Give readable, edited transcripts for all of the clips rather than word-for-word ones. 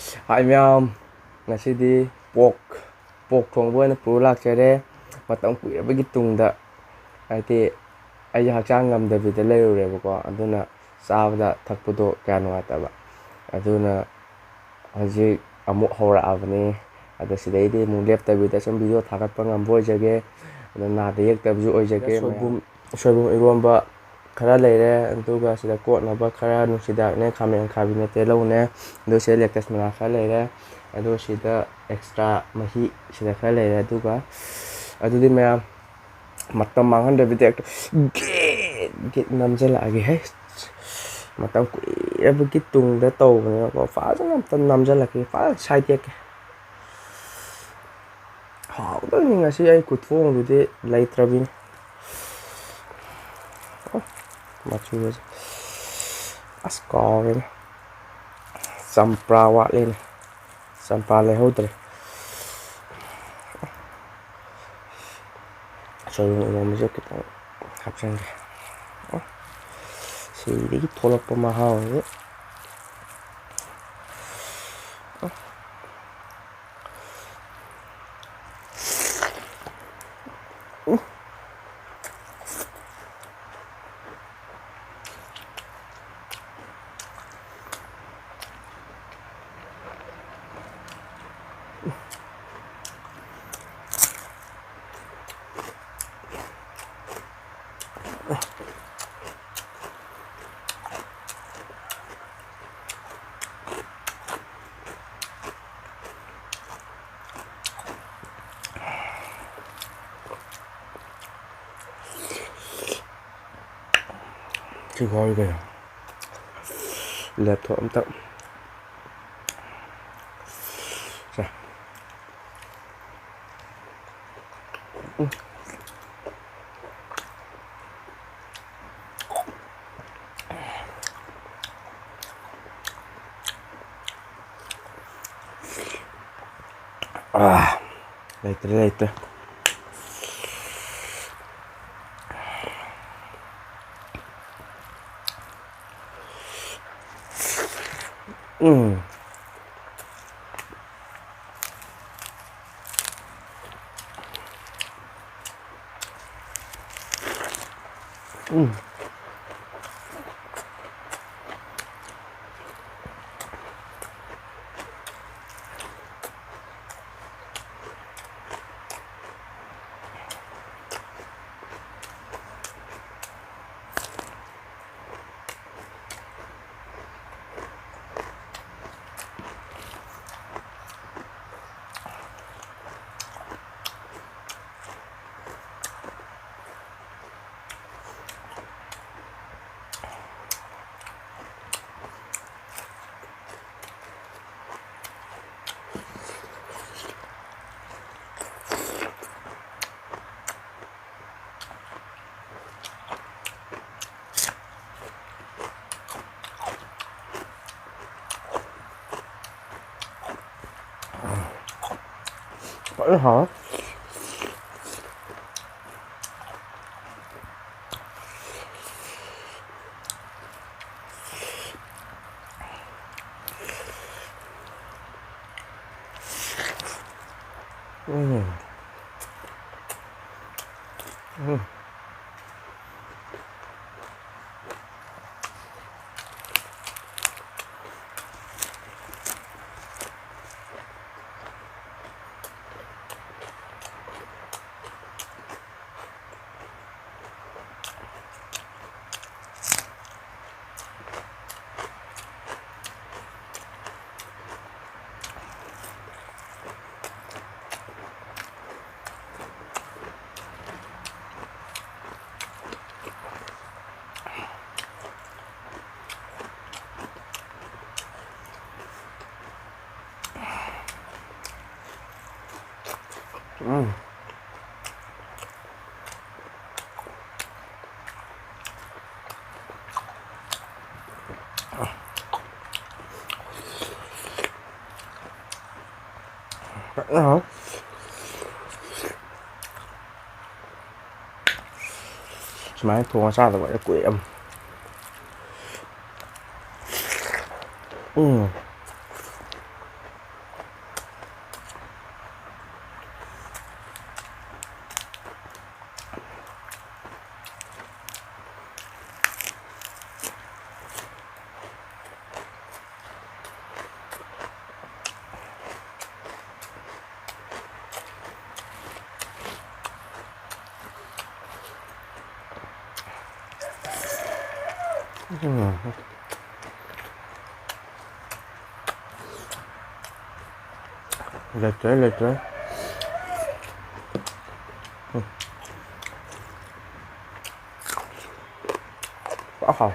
Hai ma'am, ngasidi pork thongba oina pura lakjare. Matam kuirabagi tungda haiti ai hakchang ngamdabida leirurebako aduna चाबदा थकपदो क्या नुआतबा अदुना हजिक अमुक हौराबने अदा सिदैदि मु लेप्तबिदा some video थागतपा ngamboi जगे अदा नादा येक्तबजु ओइजगे सोइबुम इरोंबा खरा लेरे अदुगा सिदा कोटनबा खरा नुसिदाकने खामेन खाबिने तेलौने अदु से लेक्टस मना खरा लेरे अदु सिदा एक्स्ट्रा मही सिदा खरा लेरे अदुगा अदुदि मया मतम मांगहनदबिदा गेट नमजलागे है मतम कुइरबगी तुंगदा तौबनेको फाजन अम्ता नमजलके फाजन साइतेके हाउदनि ngasi ai kuthongdudi laitrabini machu askawin sampra watleni sampra lehodre soyung inomje kita hapsangre sidigi tholakpa mahau Chigoy kayo laptop âm tận later Vậy hả? Vậy hả? Máy thua sao là gọi là quỷ âm. Lệch. Quá không.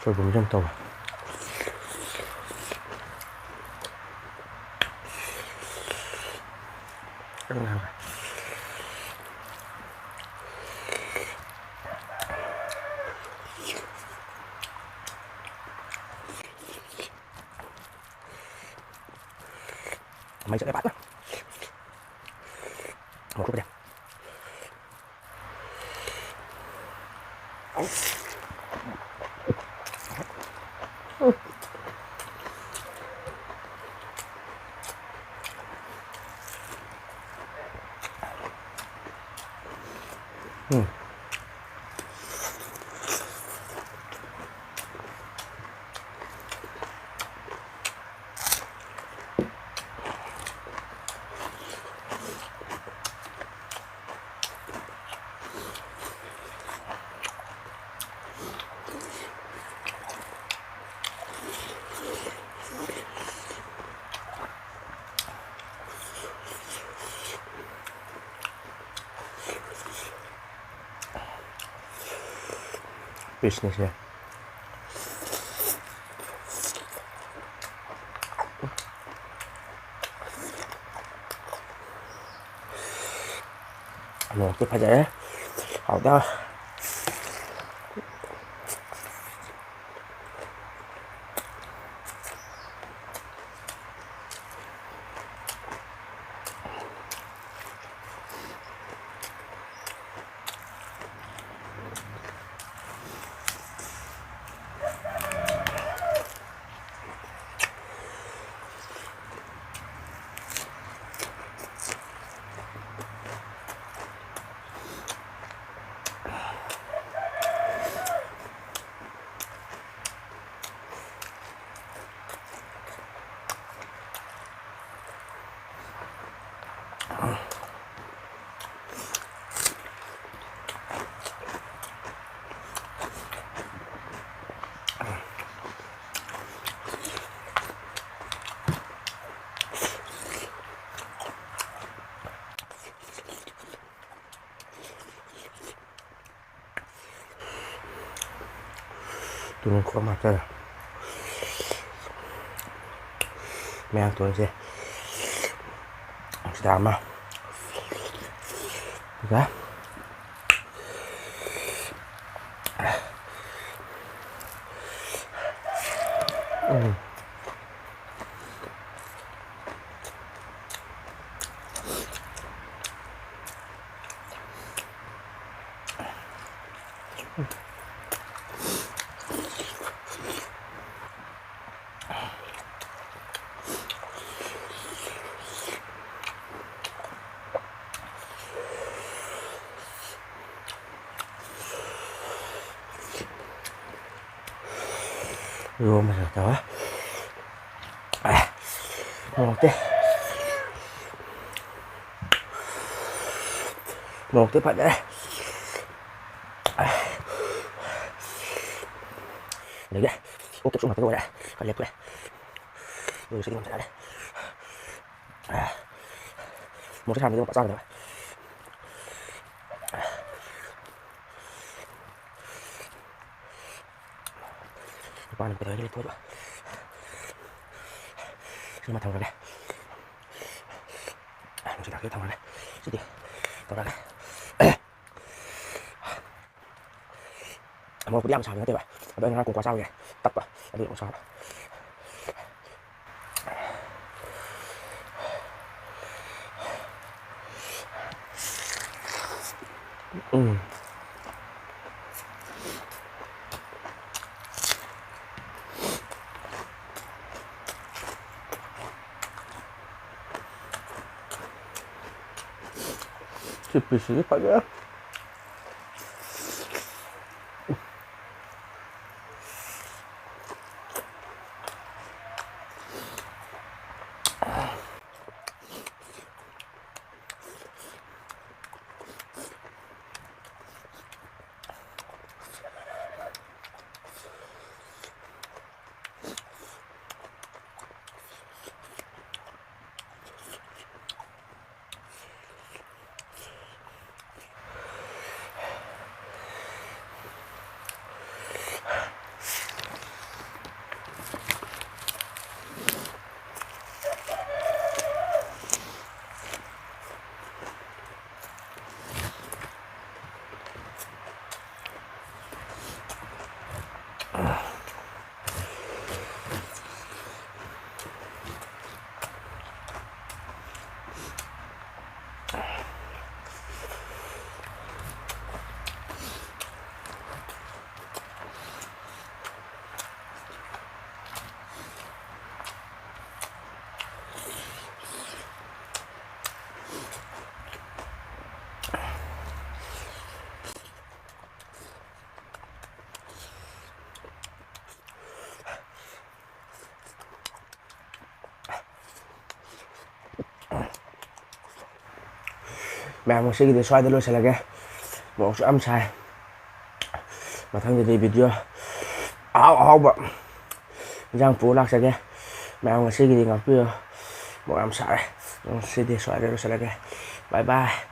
Rồi bụng trong tàu. Rất nào. Mày sẽ bắt đó. Một cái đẹp. Business ya. Một cái phải để học đó. Tụi nó có mặt ra. Mẹ ăn tụi nó xem. Sedap mah. Dạ. Vô mà đó. Một tiếp phải đây. Đấy đây. Ok xuống mặt cái gọi đây. Còn lẹp đây. Rồi sẽ đi làm sao đây. Một cái hàm này bắt ra rồi. Qua mình tới đây thôi rồi. Xin mà thằng này. Mình sẽ đặt cái thằng này. Xin đi. Thằng này. Một cái điểm sao nữa thế vậy. Bên nó cũng qua sau kìa. Tập à. Đi cũng sao. Tipis ini Pak ya. ꯃꯌꯥꯝ ꯉꯁꯤꯒꯤꯗꯤ ꯁ꯭ꯋꯥꯏꯗ ꯂꯣꯏꯁꯤꯜꯂꯒꯦ ꯃꯣꯔꯣꯛꯁꯨ ꯌꯥꯝ ꯁꯥꯏ ꯃꯊꯪꯗꯗꯤ video ꯑꯍꯥꯎꯕ ꯏꯟꯖꯥꯡ ꯄꯨꯔ ꯂꯥꯛꯆꯒꯦ ꯃꯌꯥꯝ ꯉꯁꯤꯒꯤꯗꯤ ꯉꯥꯛꯄꯤꯌꯨ ꯃꯣꯔꯣꯛ ꯌꯥꯝ ꯁꯥꯔꯦ ꯉꯁꯤꯗꯤ ꯁ꯭ꯋꯥꯏꯗ ꯂꯣꯏꯁꯤꯜꯂꯒꯦ ꯕꯥꯏ ꯕꯥꯏ